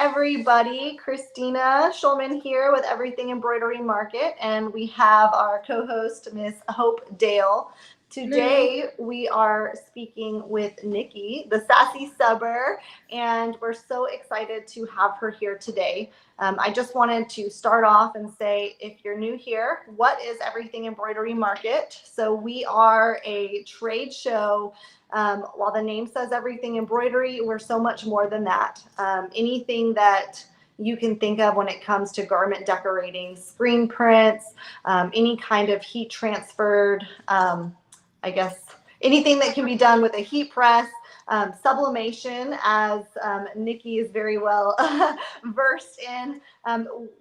everybody. Christina Schulman here with Everything Embroidery Market, and we have our co-host, Miss Hope Dale. Today, we are speaking with Nicky, the Sassy Subber, and we're so excited to have her here today. I just wanted to start off and say, if you're new here, what is Everything Embroidery Market? So we are a trade show. While the name says Everything Embroidery, we're so much more than that. Anything that you can think of when it comes to garment decorating, screen prints, any kind of heat transferred, I guess anything that can be done with a heat press, sublimation, as Nicky is very well versed in.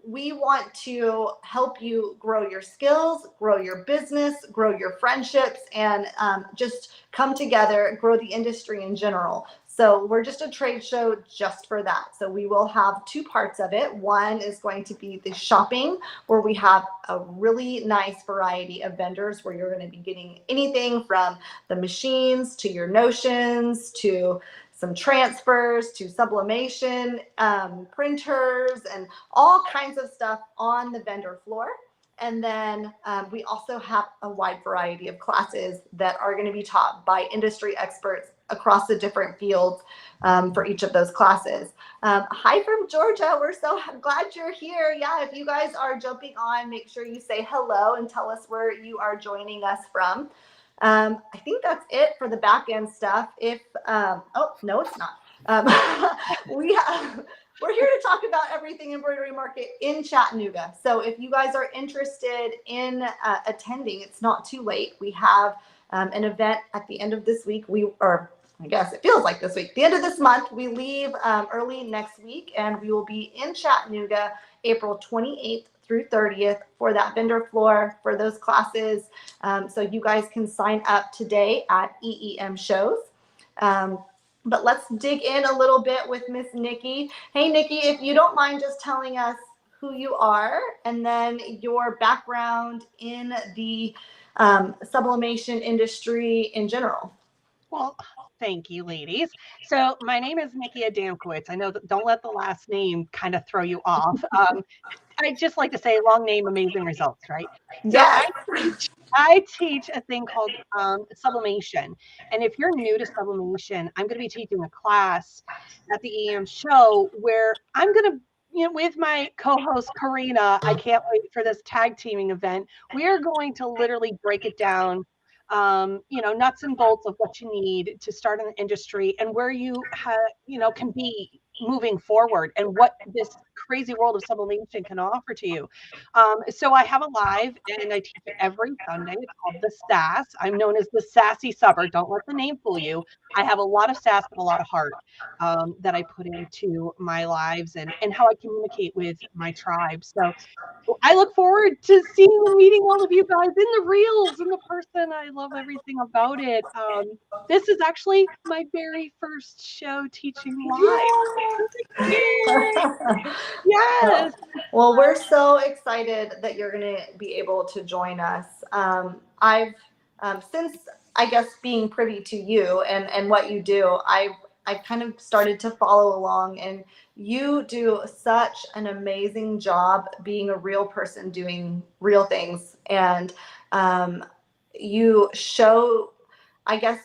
We want to help you grow your skills, grow your business, grow your friendships, and just come together, grow the industry in general. So we're just a trade show just for that. So we will have two parts of it. One is going to be the shopping, where we have a really nice variety of vendors where you're going to be getting anything from the machines to your notions to some transfers to sublimation, printers, and all kinds of stuff on the vendor floor. And then we also have a wide variety of classes that are going to be taught by industry experts across the different fields for each of those classes. Hi from Georgia. We're so glad you're here. Yeah, if you guys are jumping on, make sure you say hello and tell us where you are joining us from. I think that's it for the back end stuff. If oh no, it's not. We're here to talk about Everything Embroidery Market in Chattanooga. So if you guys are interested in attending, it's not too late. We have an event at the end of this week. I guess it feels like this week. The end of this month, we leave early next week, and we will be in Chattanooga April 28th through 30th for that vendor floor for those classes. So you guys can sign up today at EEM shows. But let's dig in a little bit with Miss Nicky. Hey, Nicky, if you don't mind just telling us who you are and then your background in the sublimation industry in general. Well, thank you, ladies. So my name is Nicky Adamkowitz. I know that don't let the last name kind of throw you off. I just like to say long name, amazing results, right? So Yes. I teach a thing called sublimation. And if you're new to sublimation, I'm going to be teaching a class at the EM show where I'm going to, with my co-host Karina, I can't wait for this tag teaming event. We are going to literally break it down, nuts and bolts of what you need to start in the industry and where you can be moving forward and what this crazy world of sublimation can offer to you. So I have a live and I teach it every Sunday. It's called The Sass. I'm known as the Sassy Subber. Don't let the name fool you. I have a lot of sass but a lot of heart that I put into my lives and how I communicate with my tribe. So I look forward to seeing and meeting all of you guys in the reels, in the person. I love everything about it. This is actually my very first show teaching live. Yes. Well, we're so excited that you're going to be able to join us. I've since, I guess, being privy to you and what you do, I've kind of started to follow along, and you do such an amazing job being a real person doing real things. And you show, I guess,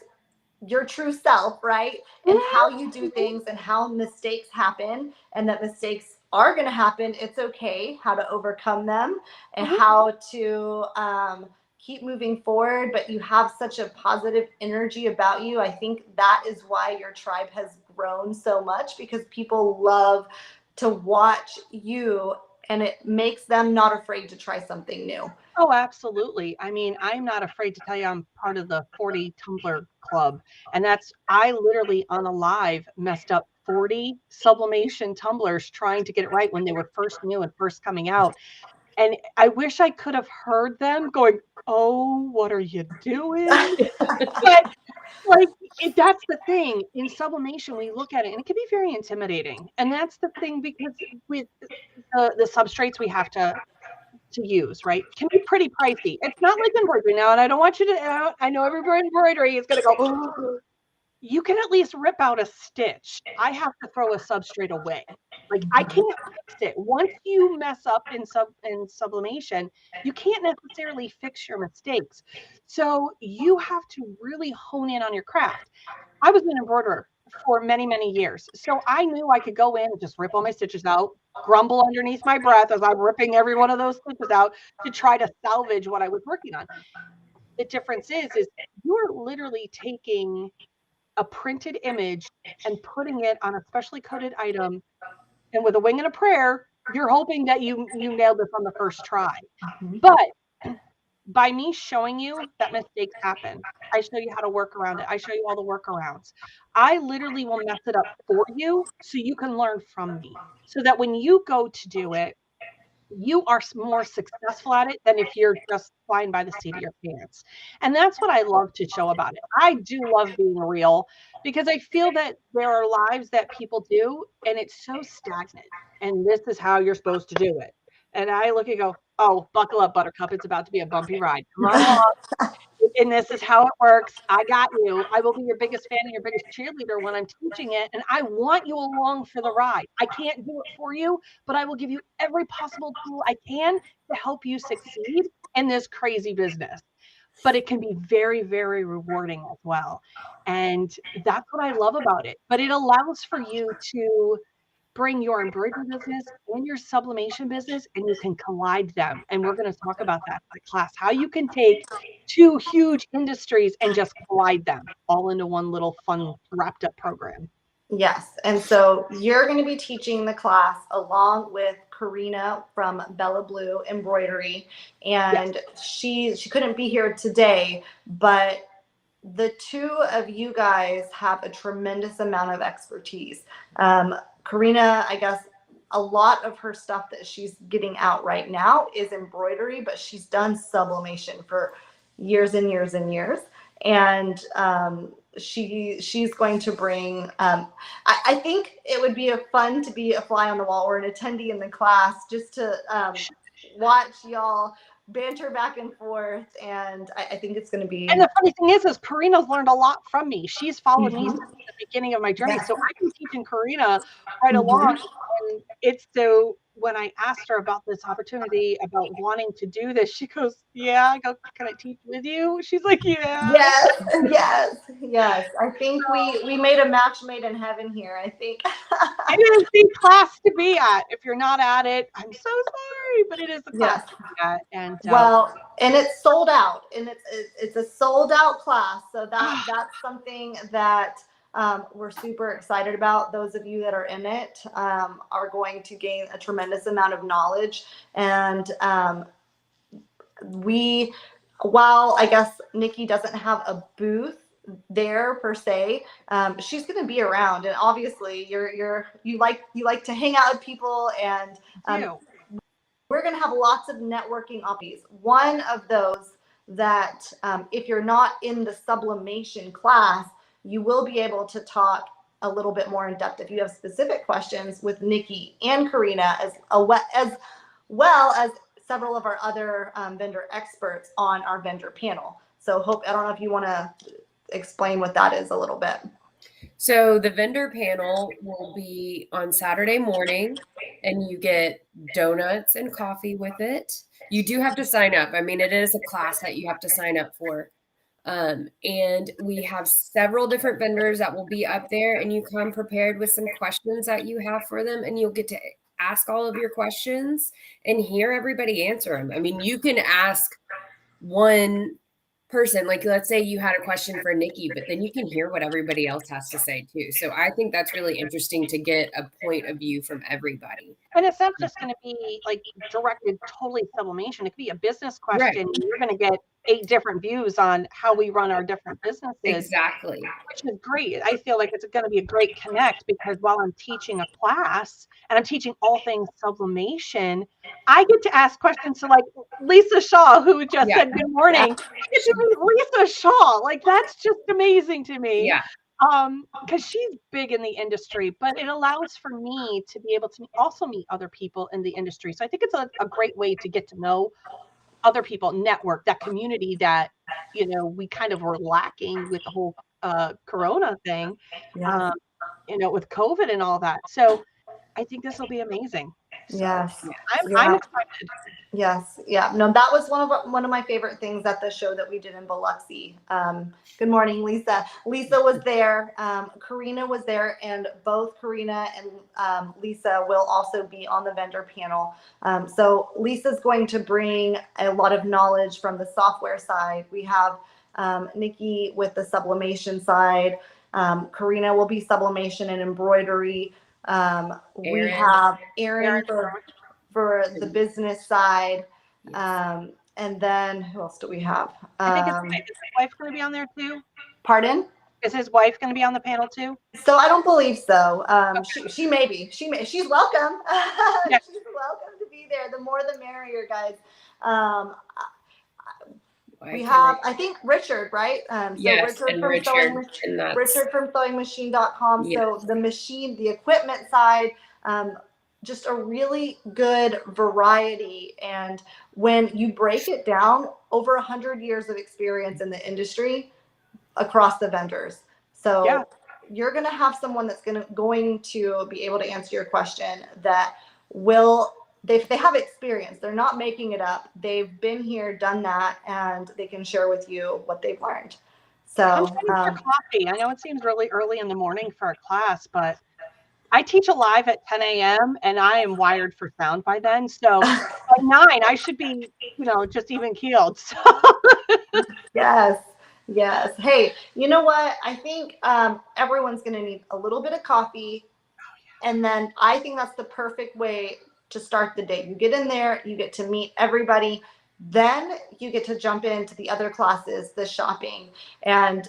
your true self, right? And how you do things and how mistakes happen, and that mistakes are going to happen. It's okay. How to overcome them and how to keep moving forward. But you have such a positive energy about you. I think that is why your tribe has grown so much, because people love to watch you, and it makes them not afraid to try something new. Oh, absolutely. I mean, I'm not afraid to tell you I'm part of the 40 Tumbler Club. And I literally on a live messed up 40 sublimation tumblers trying to get it right when they were first new and first coming out. And I wish I could have heard them going, "Oh, what are you doing?" But that's the thing. In sublimation, we look at it and it can be very intimidating. And that's the thing, because with the substrates we have to use, right, can be pretty pricey. It's not like embroidery now, and I don't want you to, I know every embroidery is going to go, oh, you can at least rip out a stitch. I have to throw a substrate away. Like I can't fix it. Once you mess up in sublimation, you can't necessarily fix your mistakes. So you have to really hone in on your craft. I was an embroiderer for many, many years. So I knew I could go in and just rip all my stitches out, grumble underneath my breath as I'm ripping every one of those stitches out to try to salvage what I was working on. The difference is you're literally taking a printed image and putting it on a specially coded item, and with a wing and a prayer, you're hoping that you nailed this on the first try. But by me showing you that mistakes happen, I show you how to work around it. I show you all the workarounds. I literally will mess it up for you so you can learn from me. So that when you go to do it, you are more successful at it than if you're just flying by the seat of your pants. And that's what I love to show about it. I do love being real because I feel that there are lives that people do and it's so stagnant. And this is how you're supposed to do it. And I look and go, oh, buckle up, Buttercup. It's about to be a bumpy ride. Come on along. And this is how it works. I got you. I will be your biggest fan and your biggest cheerleader when I'm teaching it. And I want you along for the ride. I can't do it for you, but I will give you every possible tool I can to help you succeed in this crazy business. But it can be very, very rewarding as well. And that's what I love about it. But it allows for you to bring your embroidery business and your sublimation business and you can collide them. And we're going to talk about that in class, how you can take two huge industries and just collide them all into one little fun wrapped up program. Yes. And so you're going to be teaching the class along with Karina from Bella Blue Embroidery. And yes, she couldn't be here today, but the two of you guys have a tremendous amount of expertise. Karina, I guess a lot of her stuff that she's getting out right now is embroidery, but she's done sublimation for years and years and years. And she's going to bring I think it would be a fun to be a fly on the wall or an attendee in the class just to watch y'all banter back and forth, and I think it's going to be. And the funny thing is Karina's learned a lot from me. She's followed me since the beginning of my journey, so I can teach in Karina right along. And it's so when I asked her about this opportunity, about wanting to do this, she goes, yeah. I go, can I teach with you? She's like, yeah. Yes. I think we made a match made in heaven here, I think. It is the class to be at. If you're not at it, I'm so sorry, but it is the class to be at. And and it's sold out, and it's a sold out class, so that's something that we're super excited about. Those of you that are in it are going to gain a tremendous amount of knowledge. And while I guess Nicky doesn't have a booth there per se, she's going to be around, and obviously you like to hang out with people, and we're going to have lots of networking opportunities. One of those that if you're not in the sublimation class, you will be able to talk a little bit more in depth if you have specific questions with Nicky and Karina, as well as several of our other vendor experts on our vendor panel. So I don't know if you want to explain what that is a little bit. So the vendor panel will be on Saturday morning, and you get donuts and coffee with it. You do have to sign up. I mean, it is a class that you have to sign up for. And we have several different vendors that will be up there, and you come prepared with some questions that you have for them, and you'll get to ask all of your questions and hear everybody answer them. I mean, you can ask one person, like let's say you had a question for Nicky, but then you can hear what everybody else has to say too. So I think that's really interesting to get a point of view from everybody. And it's not just going to be like directed totally sublimation. It could be a business question. Right. You're going to get 8 different views on how we run our different businesses. Exactly. Which is great. I feel like it's going to be a great connect, because while I'm teaching a class and I'm teaching all things sublimation, I get to ask questions to like Lisa Shaw, who just said good morning. I get to meet Lisa Shaw. Like, that's just amazing to me. Yeah. Because she's big in the industry, but it allows for me to be able to also meet other people in the industry. So I think it's a great way to get to know other people, network, that community that, we kind of were lacking with the whole Corona thing, with COVID and all that. So I think this will be amazing. So Yes. I'm excited. Yes. Yeah. No, that was one of my favorite things at the show that we did in Biloxi. Good morning, Lisa. Lisa was there. Karina was there, and both Karina and Lisa will also be on the vendor panel. So Lisa's going to bring a lot of knowledge from the software side. We have Nicky with the sublimation side. Karina will be sublimation and embroidery. We have Erin for the business side. And then who else do we have? I think is his wife going to be on there too? Pardon? Is his wife going to be on the panel too? So I don't believe so. She may be. She's welcome. Yes. She's welcome to be there. The more the merrier, guys. We have, I think, Richard, right? Yes, Richard from sewingmachine.com. Yes. So the machine, the equipment side, just a really good variety. And when you break it down, over 100 years of experience in the industry across the vendors. So you're going to have someone that's going to be able to answer your question that will. They have experience. They're not making it up. They've been here, done that, and they can share with you what they've learned. So I'm studying for coffee. I know it seems really early in the morning for a class, but I teach a live at 10 a.m. and I am wired for sound by then. So by 9, I should be, just even keeled. So. Yes. Hey, you know what? I think everyone's going to need a little bit of coffee. And then I think that's the perfect way to start the day. You get in there, you get to meet everybody. Then you get to jump into the other classes, the shopping. And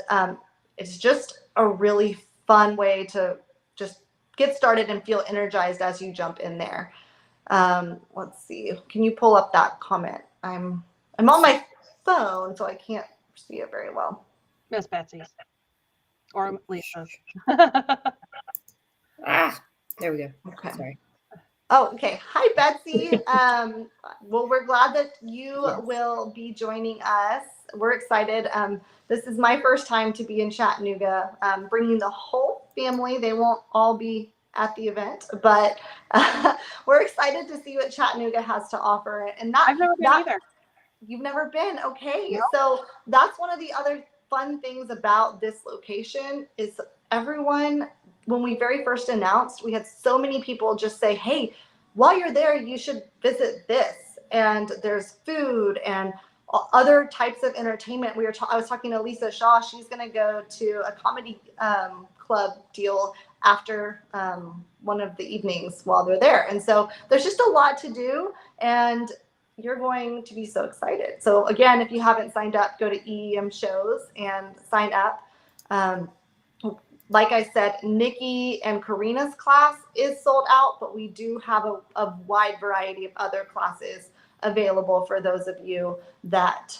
it's just a really fun way to just get started and feel energized as you jump in there. Let's see. Can you pull up that comment? I'm on my phone, so I can't see it very well. Miss Betsy's. Or Lisa's. There we go. Okay. Sorry. Oh, okay. Hi, Betsy. Well, we're glad that you will be joining us. We're excited. This is my first time to be in Chattanooga, bringing the whole family. They won't all be at the event, but we're excited to see what Chattanooga has to offer. And I've never been either. You've never been? Okay. Nope. So that's one of the other fun things about this location is everyone, when we very first announced, we had so many people just say, hey, while you're there, you should visit this. And there's food and other types of entertainment. I was talking to Lisa Shaw. She's going to go to a comedy club deal after one of the evenings while they're there. And so there's just a lot to do. And you're going to be so excited. So again, if you haven't signed up, go to EEM shows and sign up. Like I said, Nicky and Karina's class is sold out, but we do have a wide variety of other classes available for those of you that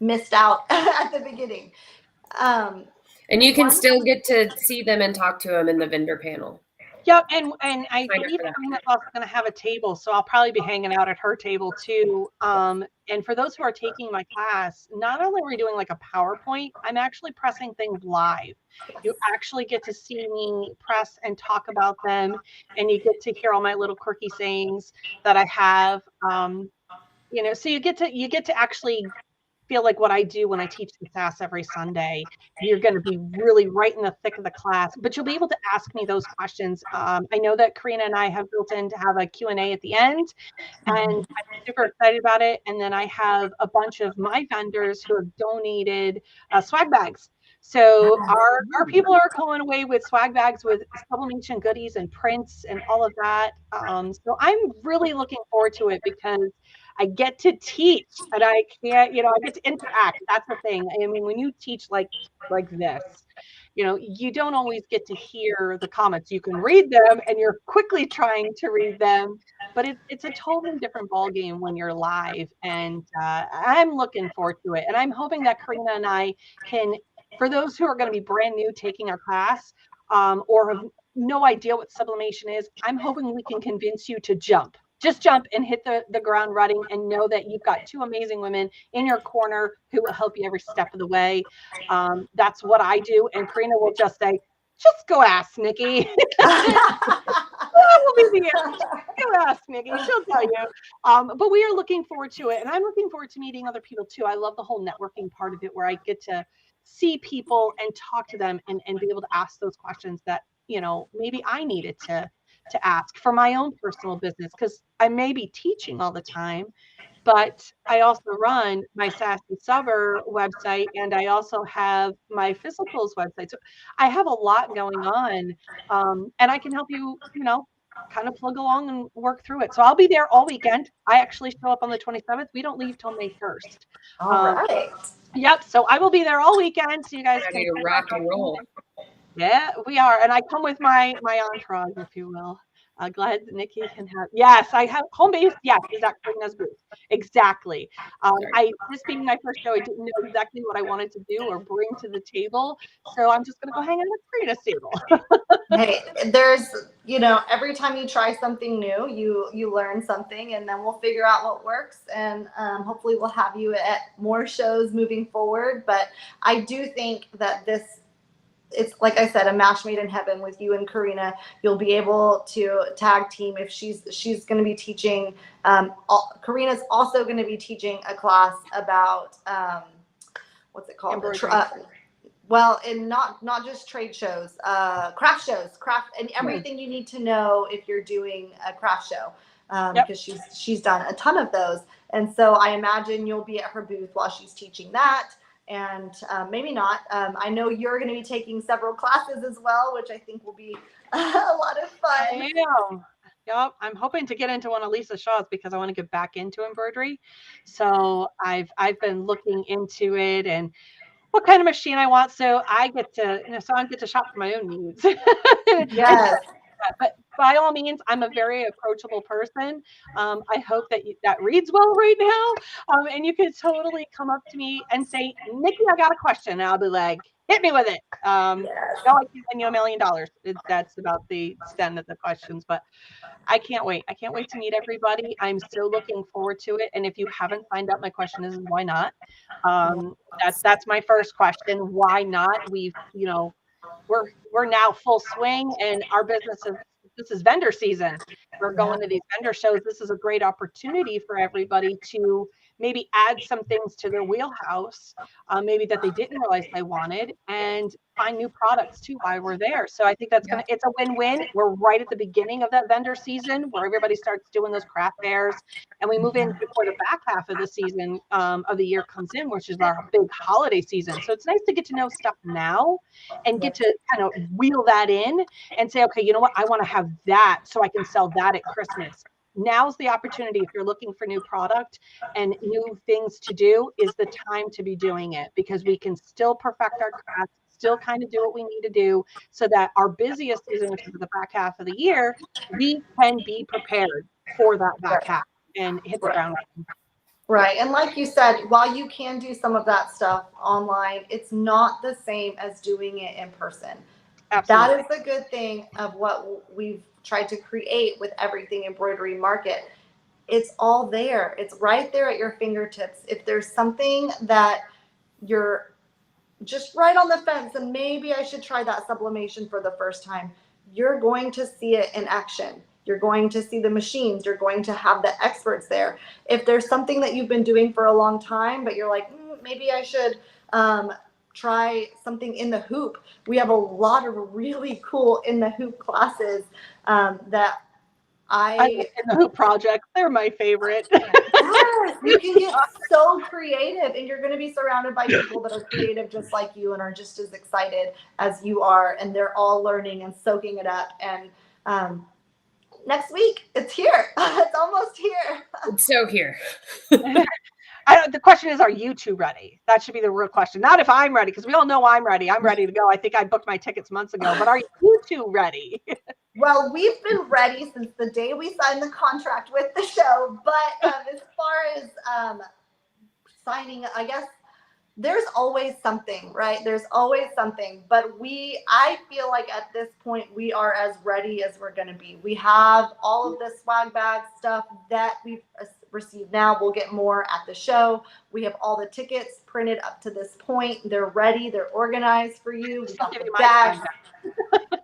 missed out at the beginning. And you can still get to see them and talk to them in the vendor panel. Yeah, and I believe Karina's also going to have a table, so I'll probably be hanging out at her table too. And for those who are taking my class, not only are we doing like a PowerPoint, I'm actually pressing things live. You actually get to see me press and talk about them, and you get to hear all my little quirky sayings that I have. So you get to actually feel like what I do when I teach the SAS every Sunday. You're going to be really right in the thick of the class, but you'll be able to ask me those questions. I know that Karina and I have built in to have a Q&A at the end, and I'm super excited about it. And then I have a bunch of my vendors who have donated swag bags. So our people are going away with swag bags with sublimation goodies and prints and all of that. So I'm really looking forward to it because I get to teach and I get to interact. That's the thing. I mean, when you teach like this, you don't always get to hear the comments. You can read them and you're quickly trying to read them, but it's a totally different ballgame when you're live. And I'm looking forward to it. And I'm hoping that Karina and I can, for those who are going to be brand new taking our class or have no idea what sublimation is, I'm hoping we can convince you to jump. Just jump and hit the ground running and know that you've got 2 amazing women in your corner who will help you every step of the way. That's what I do. And Karina will just say, just go ask Nicky. will be the answer. You ask Nicky, she'll tell you. But we are looking forward to it, and I'm looking forward to meeting other people too. I love the whole networking part of it, where I get to see people and talk to them and be able to ask those questions that maybe I needed to ask for my own personal business, because I may be teaching all the time, but I also run my Sassy Suburb website, and I also have my physicals website. So I have a lot going on, and I can help you, kind of plug along and work through it. So I'll be there all weekend. I actually show up on the 27th. We don't leave till May 1st. All right. Yep. So I will be there all weekend. So you guys Ready can to rock and roll. Yeah, we are. And I come with my entourage, if you will. Glad that Nicky can have. Yes, I have home base. Yes, is at Karina's booth. Exactly. This being my first show, I didn't know exactly what I wanted to do or bring to the table. So I'm just going to go hang out at Karina's table. Hey, there's, every time you try something new, you learn something, and then we'll figure out what works. And hopefully we'll have you at more shows moving forward. But I do think that it's like I said, a match made in heaven with you and Karina. You'll be able to tag team if she's going to be teaching. Karina's also going to be teaching a class about what's it called? Well, and not just trade shows, craft and everything you need to know if you're doing a craft show, because she's done a ton of those. And so I imagine you'll be at her booth while she's teaching that. And maybe not. I know you're going to be taking several classes as well, which I think will be a lot of fun. I am. Yep. I'm hoping to get into one of Lisa Shaw's because I want to get back into embroidery. So I've been looking into it and what kind of machine I want. So I get to shop for my own needs. Yes. But by all means, I'm a very approachable person. I hope that reads well right now. And you could totally come up to me and say, Nicky, I got a question. And I'll be like, hit me with it. No, I can send you $1 million. That's about the extent of the questions, but I can't wait. I can't wait to meet everybody. I'm so looking forward to it. And if you haven't signed up, my question is why not? That's my first question. Why not? We're now full swing, and our this is vendor season. We're going to these vendor shows. This is a great opportunity for everybody to maybe add some things to their wheelhouse, maybe that they didn't realize they wanted, and find new products too while we're there. So I think it's a win-win. We're right at the beginning of that vendor season where everybody starts doing those craft fairs, and we move in before the back half of the season of the year comes in, which is our big holiday season. So it's nice to get to know stuff now and get to kind of wheel that in and say, okay, you know what? I want to have that so I can sell that at Christmas. Now's the opportunity. If you're looking for new product and new things to do, is the time to be doing it, because we can still perfect our craft, still kind of do what we need to do so that our busiest season, which is the back half of the year, we can be prepared for that back half and hit the ground running. Right. And like you said, while you can do some of that stuff online, it's not the same as doing it in person. Absolutely. That is the good thing of what we've tried to create with Everything Embroidery Market. It's all there. It's right there at your fingertips. If there's something that you're just right on the fence and maybe I should try that sublimation for the first time, you're going to see it in action. You're going to see the machines. You're going to have the experts there. If there's something that you've been doing for a long time, but you're like, maybe I should try something in the hoop. We have a lot of really cool in the hoop classes that in the hoop project. They're my favorite. Yes, you can get so creative, and you're going to be surrounded by people that are creative just like you and are just as excited as you are, and they're all learning and soaking it up. And next week, it's here. It's almost here. It's so here. The question is, are you two ready? That should be the real question. Not if I'm ready, because we all know I'm ready. I'm ready to go. I think I booked my tickets months ago. But are you two ready? Well, we've been ready since the day we signed the contract with the show. But as far as signing, I guess there's always something, right? There's always something. But I feel like at this point, we are as ready as we're going to be. We have all of the swag bag stuff that we've receive now. We'll get more at the show. We have all the tickets printed up to this point. They're ready. They're organized for you. We got the bags,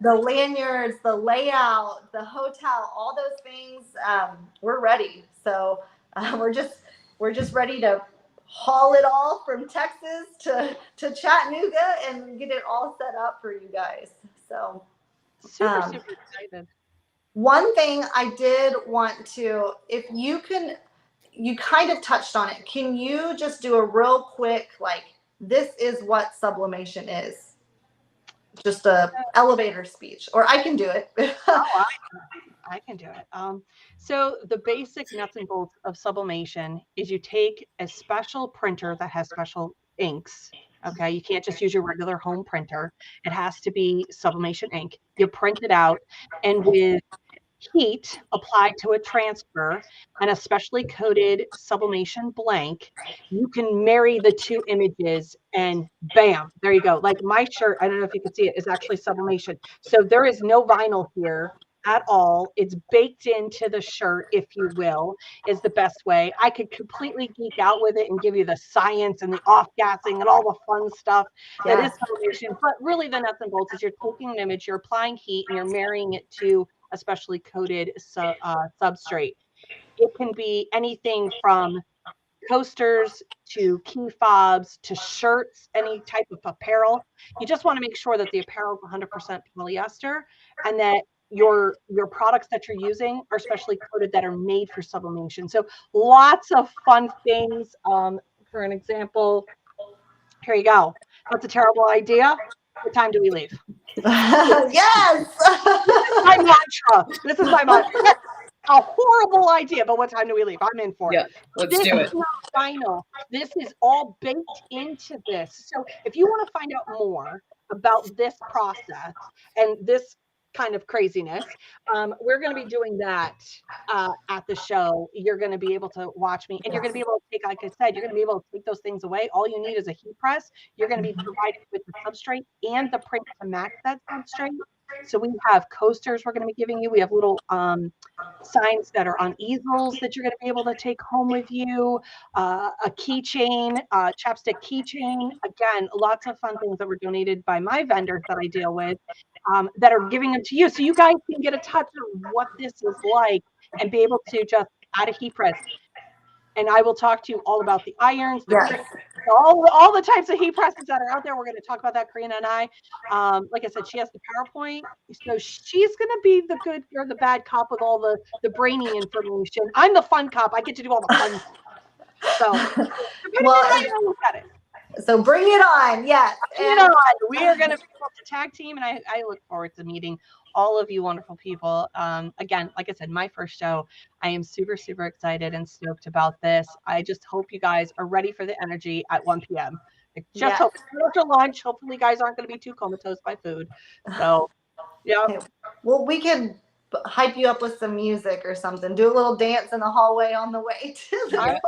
the lanyards, the layout, the hotel, all those things. We're ready. So we're just ready to haul it all from Texas to Chattanooga and get it all set up for you guys. So super excited. one thing I did want to, if you can, you kind of touched on it. Can you just do a real quick, like, this is what sublimation is? Just a elevator speech, or I can do it. Oh, I can do it. So the basic nuts and bolts of sublimation is you take a special printer that has special inks. Okay, you can't just use your regular home printer. It has to be sublimation ink. You print it out, and with heat applied to a transfer and a specially coated sublimation blank, you can marry the two images and bam, there you go. Like my shirt, I don't know if you can see it, is actually sublimation. So there is no vinyl here at all. It's baked into the shirt, if you will, is the best way. I could completely geek out with it and give you the science and the off-gassing and all the fun stuff that is sublimation. But really the nuts and bolts is you're taking an image, you're applying heat, and you're marrying it to a specially coated substrate. It can be anything from coasters to key fobs to shirts, any type of apparel. You just want to make sure that the apparel is 100% polyester and that your products that you're using are specially coated that are made for sublimation. So lots of fun things. For an example, here you go. That's a terrible idea. What time do we leave? Yes. My mantra. This is my mantra. That's a horrible idea, but what time do we leave? I'm in for it. Yeah, let's This do it. is not final. This is all baked into this. So if you want to find out more about this process and this kind of craziness, we're going to be doing that at the show. You're going to be able to watch me, and you're going to be able to take, like I said, you're going to be able to take those things away. All you need is a heat press. You're going to be provided with the substrate and the print to match that substrate. So we have coasters we're going to be giving you. We have little signs that are on easels that you're going to be able to take home with you, a keychain, chapstick keychain. Again, lots of fun things that were donated by my vendors that I deal with that are giving them to you. So you guys can get a touch of what this is like and be able to just add a heat press. And I will talk to you all about the irons, the tricks, all the types of heat presses that are out there. We're going to talk about that, Karina and I. Like I said, she has the PowerPoint. So she's going to be the good or the bad cop with all the brainy information. I'm the fun cop. I get to do all the fun stuff. So look at it. So bring it on. Yes. Bring it on. We are going to be able to tag team, and I look forward to meeting all of you wonderful people. Again, like I said, my first show. I am super, super excited and stoked about this. I just hope you guys are ready for the energy at 1 p.m. I just hope after lunch, hopefully you guys aren't going to be too comatose by food. So, yeah. Okay. Well, we can hype you up with some music or something. Do a little dance in the hallway on the way to the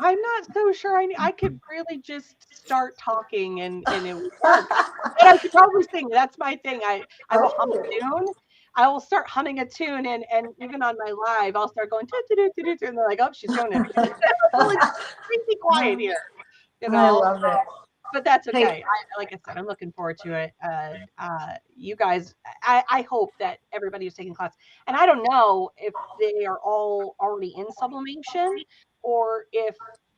I'm not so sure. I could really just start talking and it would work. But I could probably sing. That's my thing. I will hum a tune. I will start humming a tune, and even on my live, I'll start going and they're like, "Oh, she's going in." Be quiet here. You know. I love it. But that's okay. Like I said, I'm looking forward to it. You guys, I hope that everybody who's taking class, and I don't know if they are all already in sublimation or if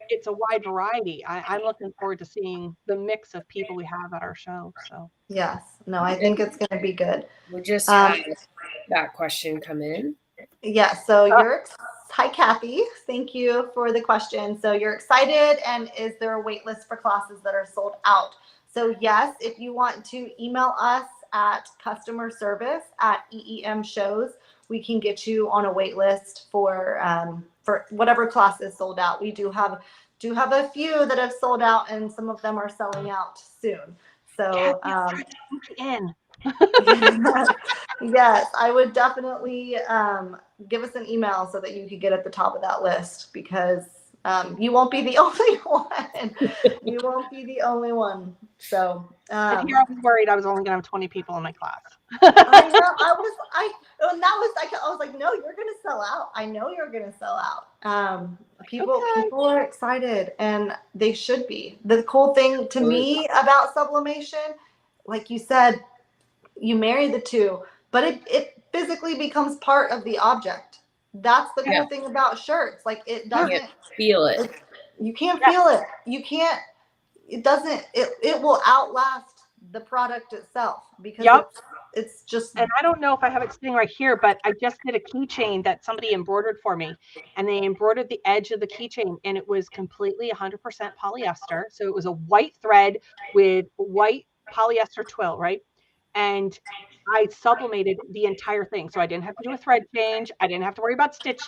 it's a wide variety. I'm looking forward to seeing the mix of people we have at our show. So yes, no, I think it's going to be good. We just had that question come in. Yeah, so hi, Kathy. Thank you for the question. So you're excited, and is there a wait list for classes that are sold out? So yes, if you want to email us at customer service at EEM shows, we can get you on a wait list for whatever class is sold out. We do have a few that have sold out, and some of them are selling out soon. So yes, I would definitely give us an email so that you could get at the top of that list, because you won't be the only one. You won't be the only one. So and here I was worried I was only gonna have 20 people in my class. I know. I was like, no, you're gonna sell out. I know you're going to sell out. People Okay. people are excited, and they should be. The cool thing to me about sublimation, like you said, you marry the two, but it physically becomes part of the object. That's the cool thing about shirts. Like it You doesn't, can't feel it. you can't Yeah. feel it. You can't, it doesn't, it will outlast the product itself because Yep. it's just, And I don't know if I have it sitting right here, but I just did a keychain that somebody embroidered for me, and they embroidered the edge of the keychain, and it was completely 100% polyester. So it was a white thread with white polyester twill, right? And I sublimated the entire thing. So I didn't have to do a thread change. I didn't have to worry about stitch,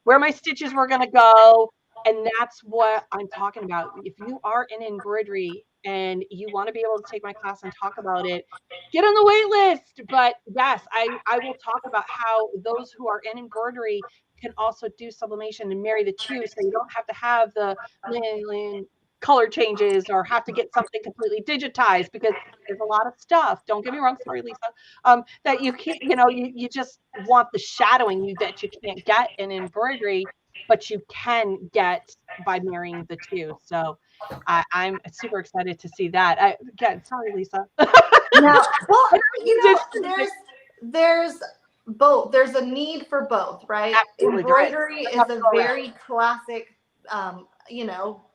where my stitches were going to go. And that's what I'm talking about. If you are in embroidery and you want to be able to take my class and talk about it, get on the wait list. But yes, I will talk about how those who are in embroidery can also do sublimation and marry the two, so you don't have to have the million color changes or have to get something completely digitized, because there's a lot of stuff. Don't get me wrong, sorry, Lisa, that you can't, you just want the shadowing that you can't get in embroidery, but you can get by marrying the two. So I'm super excited to see that. Again, sorry, Lisa. now, well, Did there's both. There's a need for both, right? Absolutely, there is. Embroidery is Enough a to go around. very classic,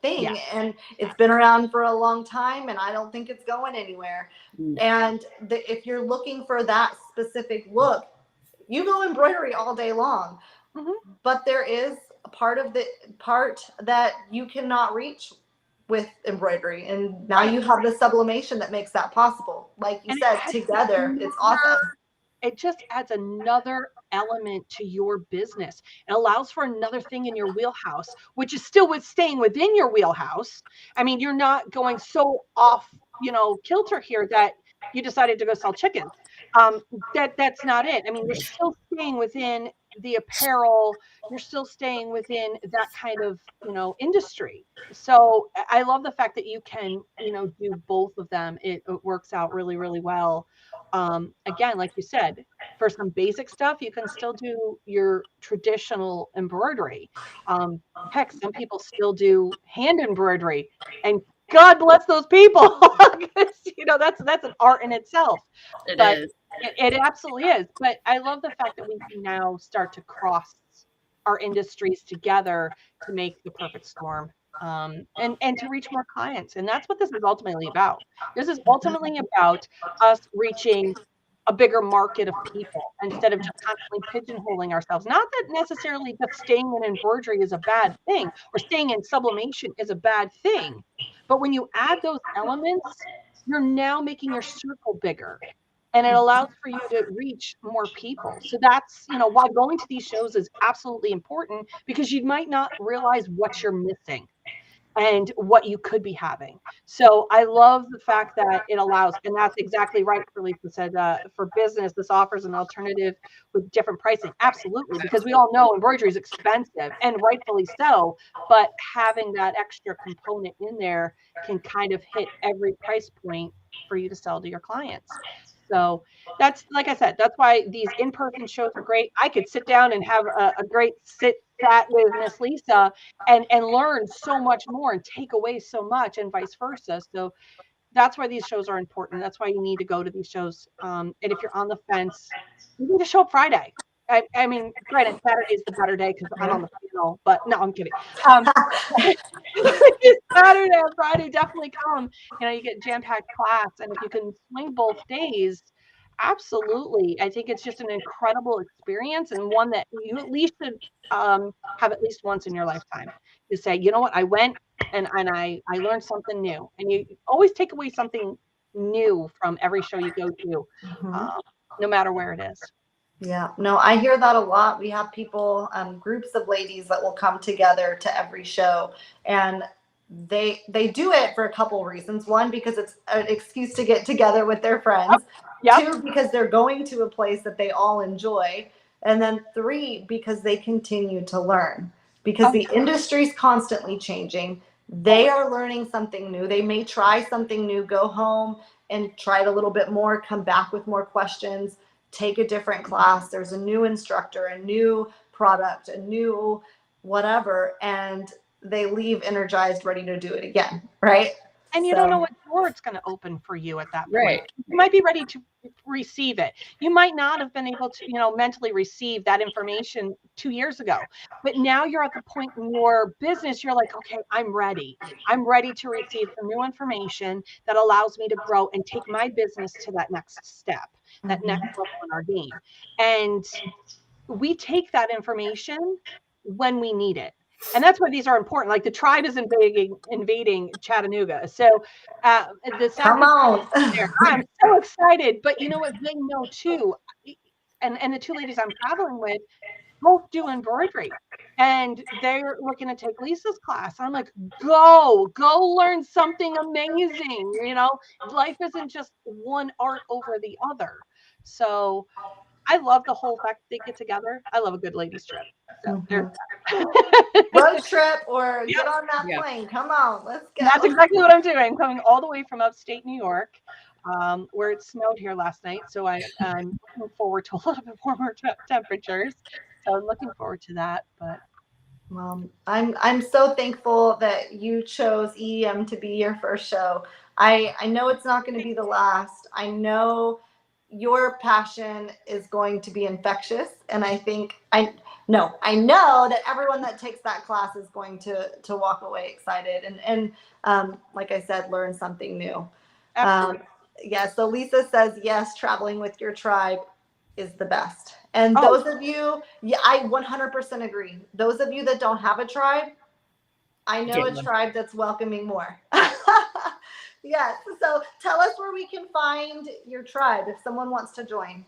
thing, Yeah. and it's been around for a long time, and I don't think it's going anywhere. No. And if you're looking for that specific look, you go embroidery all day long. Mhm. But there is a part that you cannot reach with embroidery, and now you have the sublimation that makes that possible. Like you And said, together, it's awesome. it just adds another element to your business. It allows for another thing in your wheelhouse, which is still staying within your wheelhouse. I mean, you're not going so off, kilter here that you decided to go sell chickens. That's not it. I mean, you're still staying within the apparel. You're still staying within that kind of, industry. So I love the fact that you can, do both of them. It works out really, really well. Again, like you said, for some basic stuff, you can still do your traditional embroidery. Heck, some people still do hand embroidery, and God bless those people. 'Cause, that's an art in itself. It But is. it absolutely is. But I love the fact that we can now start to cross our industries together to make the perfect storm. And to reach more clients. And that's what this is ultimately about. This is ultimately about us reaching a bigger market of people instead of just constantly pigeonholing ourselves. Not that necessarily that staying in embroidery is a bad thing or staying in sublimation is a bad thing. But when you add those elements, you're now making your circle bigger, and it allows for you to reach more people. So that's, why going to these shows is absolutely important, because you might not realize what you're missing and what you could be having. So I love the fact that it allows, and that's exactly right. For Lisa said, for business, this offers an alternative with different pricing. Absolutely, because we all know embroidery is expensive, and rightfully so. But having that extra component in there can kind of hit every price point for you to sell to your clients. So that's, like I said, that's why these in-person shows are great. I could sit down and have a great chat with Miss Lisa and learn so much more and take away so much, and vice versa. So that's why these shows are important. That's why you need to go to these shows. And if you're on the fence, you need to show up Friday. I mean, granted, Saturday is the better day because I'm on the panel, but no, I'm kidding. Saturday and Friday, definitely come. You get jam-packed class, and if you can swing both days, absolutely. I think it's just an incredible experience, and one that you at least should have at least once in your lifetime. To say, you know what, I went and I learned something new, and you always take away something new from every show you go to, no matter where it is. Yeah, no, I hear that a lot. We have people, groups of ladies that will come together to every show, and they do it for a couple reasons. One, because it's an excuse to get together with their friends. Yep. Two, because they're going to a place that they all enjoy. And then three, because they continue to learn. Because the industry's constantly changing. They are learning something new. They may try something new, go home and try it a little bit more, come back with more questions, take a different class. There's a new instructor, a new product, a new whatever, and they leave energized, ready to do it again, right? And you don't know what door it's going to open for you at that point. Right. You might be ready to receive it. You might not have been able to, mentally receive that information 2 years ago. But now you're at the point in your business, you're like, okay, I'm ready. I'm ready to receive some new information that allows me to grow and take my business to that next step, that next level in our game. And we take that information when we need it. And that's why these are important. Like the tribe is invading Chattanooga. So the Come Sassy on. there, I'm so excited. But you know what? They know too. And the two ladies I'm traveling with both do embroidery. And they're looking to take Lisa's class. I'm like, go learn something amazing. Life isn't just one art over the other. So I love the whole fact they get together. I love a good ladies trip. So there's Road trip or Yep. get on that plane. Come on, let's go. That's exactly what I'm doing. I'm coming all the way from upstate New York, where it snowed here last night. So I'm looking forward to a little bit warmer temperatures. So I'm looking forward to that. But well, I'm so thankful that you chose EEM to be your first show. I know it's not going to be the last. I know your passion is going to be infectious, and I know that everyone that takes that class is going to walk away excited and like I said, learn something new. Yeah, so Lisa says yes, traveling with your tribe is the best. And those of you, yeah, I 100% agree. Those of you that don't have a tribe, I know a tribe that's welcoming more. Yes. So tell us where we can find your tribe if someone wants to join.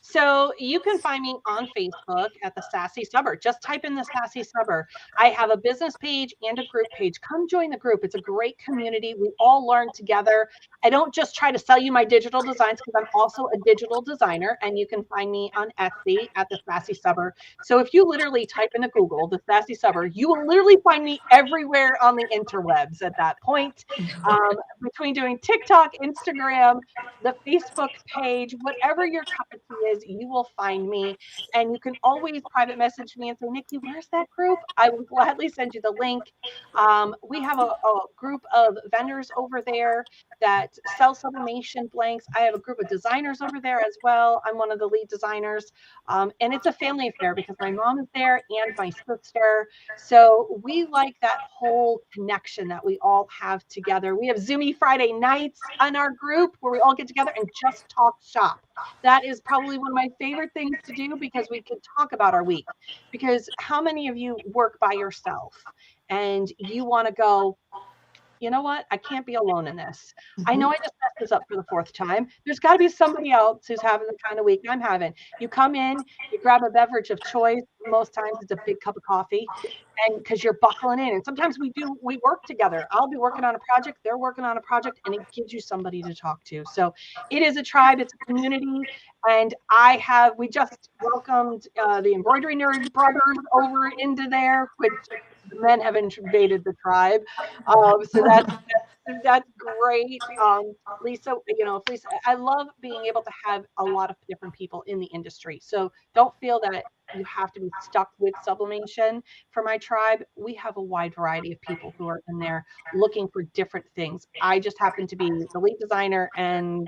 So you can find me on Facebook at the Sassy Subber. Just type in the Sassy Subber. I have a business page and a group page. Come join the group. It's a great community. We all learn together. I don't just try to sell you my digital designs because I'm also a digital designer, and you can find me on Etsy at the Sassy Subber. So if you literally type into Google the Sassy Subber, you will literally find me everywhere on the interwebs at that point. Between doing TikTok, Instagram, the Facebook page, whatever your cup of tea is, you will find me. And you can always private message me and say, Nikki, where's that group? I will gladly send you the link. We have a group of vendors over there that sell sublimation blanks. I have a group of designers over there as well. I'm one of the lead designers. And it's a family affair because my mom is there and my sister. So we like that whole connection that we all have together. We have Zoomy Friday nights on our group where we all get together and just talk shop. That is probably one of my favorite things to do because we can talk about our week. Because how many of you work by yourself and you want to go, you know what? I can't be alone in this. I know I just messed this up for the fourth time. There's got to be somebody else who's having the kind of week I'm having. You come in, you grab a beverage of choice. Most times it's a big cup of coffee, and because you're buckling in. And sometimes we work together. I'll be working on a project, they're working on a project, and it gives you somebody to talk to. So it is a tribe, it's a community. And we just welcomed the Embroidery Nerd Brothers over into there, which the men have invaded the tribe. So that's great. Lisa, I love being able to have a lot of different people in the industry. So don't feel that you have to be stuck with sublimation. For my tribe, we have a wide variety of people who are in there looking for different things. I just happen to be the lead designer and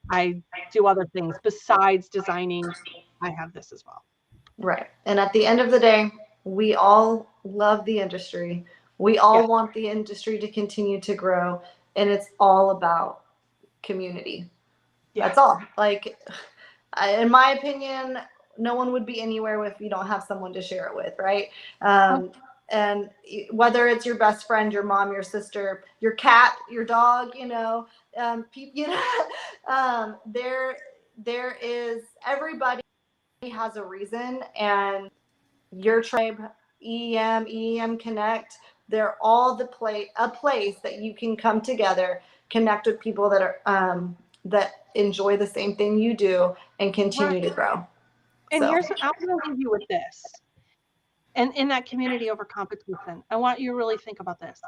I do other things besides designing. I have this as well. Right. And at the end of the day, we all love the industry. We all want the industry to continue to grow. And it's all about community. That's all. Like, in my opinion, no one would be anywhere if you don't have someone to share it with, right? And whether it's your best friend, your mom, your sister, your cat, your dog, there is, everybody has a reason, and your tribe, EEM Connect, they're all a place that you can come together, connect with people that are that enjoy the same thing you do, and continue to grow. And I'm going to leave you with this. And in that community over competition, I want you to really think about this.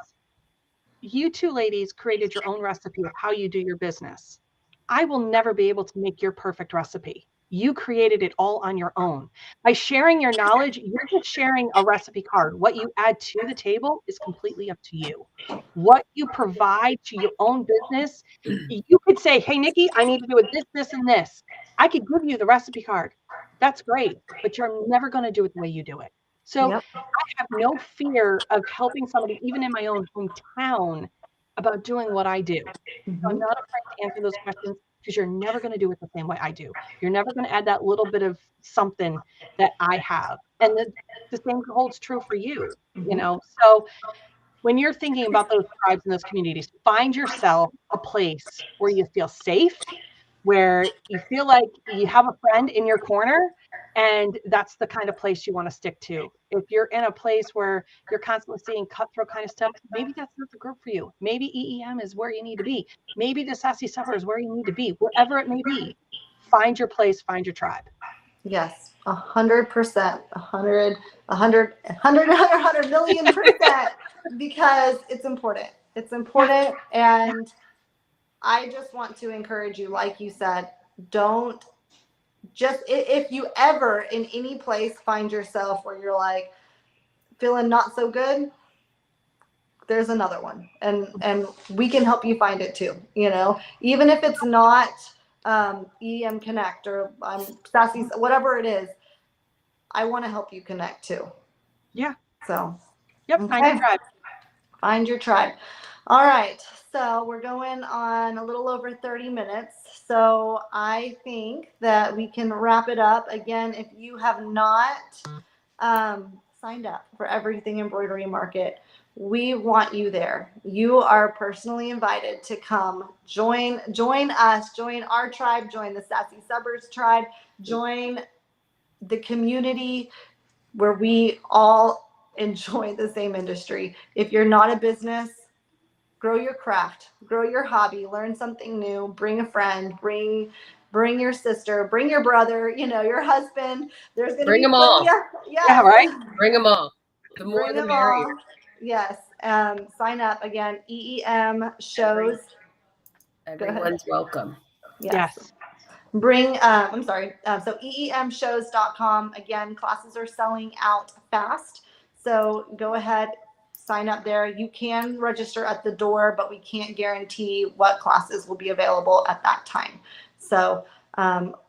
You two ladies created your own recipe of how you do your business. I will never be able to make your perfect recipe. You created it all on your own. By sharing your knowledge, you're just sharing a recipe card. What you add to the table is completely up to you. What you provide to your own business, you could say, hey, Nikki, I need to do it this, this, and this. I could give you the recipe card. That's great, but you're never going to do it the way you do it. So Yep. I have no fear of helping somebody, even in my own hometown, about doing what I do. So I'm Mhm. not afraid to answer those questions because you're never going to do it the same way I do. You're never going to add that little bit of something that I have. And the same holds true for you, you Mhm. know? So when you're thinking about those tribes and those communities, find yourself a place where you feel safe, where you feel like you have a friend in your corner, and that's the kind of place you want to stick to. If you're in a place where you're constantly seeing cutthroat kind of stuff, maybe that's not the group for you. Maybe EEM is where you need to be. Maybe the Sassy Supper is where you need to be. Wherever it may be, find your place, find your tribe. Yes, 100%, 100 million%, because it's important. It's important, and I just want to encourage you, like you said, don't just if you ever in any place find yourself where you're like feeling not so good, there's another one, and we can help you find it too. You know, even if it's not EM Connect or Sassy, whatever it is, I want to help you connect too. Yeah. So, Yep. okay. Find your tribe. Find your tribe. All right. So we're going on a little over 30 minutes. So I think that we can wrap it up. Again, if you have not signed up for Everything Embroidery Market, we want you there. You are personally invited to come join us, join our tribe, join the Sassy Suburbs tribe, join the community where we all enjoy the same industry. If you're not a business, grow your craft, grow your hobby, learn something new, bring a friend, bring your sister, bring your brother, your husband. There's going to Bring be them plenty all. of, yes. Yeah, right? Bring them all. The more Bring the them merrier. all. Yes. Sign up again. EEM shows. Everyone's welcome. Yes. Bring, I'm sorry. So EEMshows.com. Again, classes are selling out fast. So go ahead, sign up there. You can register at the door, but we can't guarantee what classes will be available at that time. So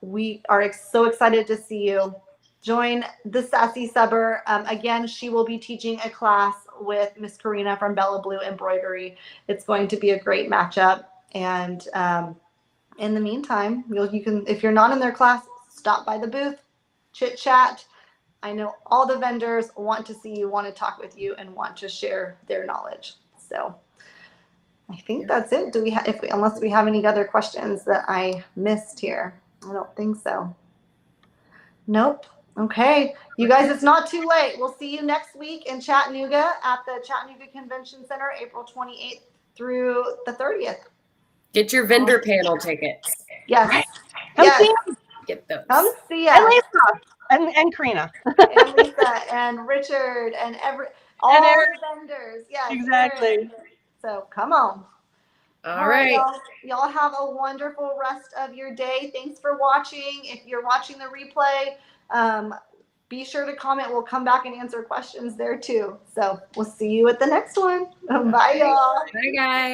we are so excited to see you. Join the Sassy Subber. Again, she will be teaching a class with Miss Karina from Bella Blue Embroidery. It's going to be a great matchup. And in the meantime, you can, if you're not in their class, stop by the booth, chit chat. I know all the vendors want to see you, want to talk with you, and want to share their knowledge. So I think that's it. Do we have, unless we have any other questions that I missed here? I don't think so. Nope. Okay. You guys, it's not too late. We'll see you next week in Chattanooga at the Chattanooga Convention Center, April 28th through the 30th. Get your vendor panel tickets. Yes. Right. Come see us. Get those. Come see And us. Lisa and Karina. And Lisa and Richard and all And the Eric. vendors. Yes. Exactly. Eric. So come on. All right. Y'all have a wonderful rest of your day. Thanks for watching. If you're watching the replay, be sure to comment. We'll come back and answer questions there too. So we'll see you at the next one. Bye, y'all. Bye, guys.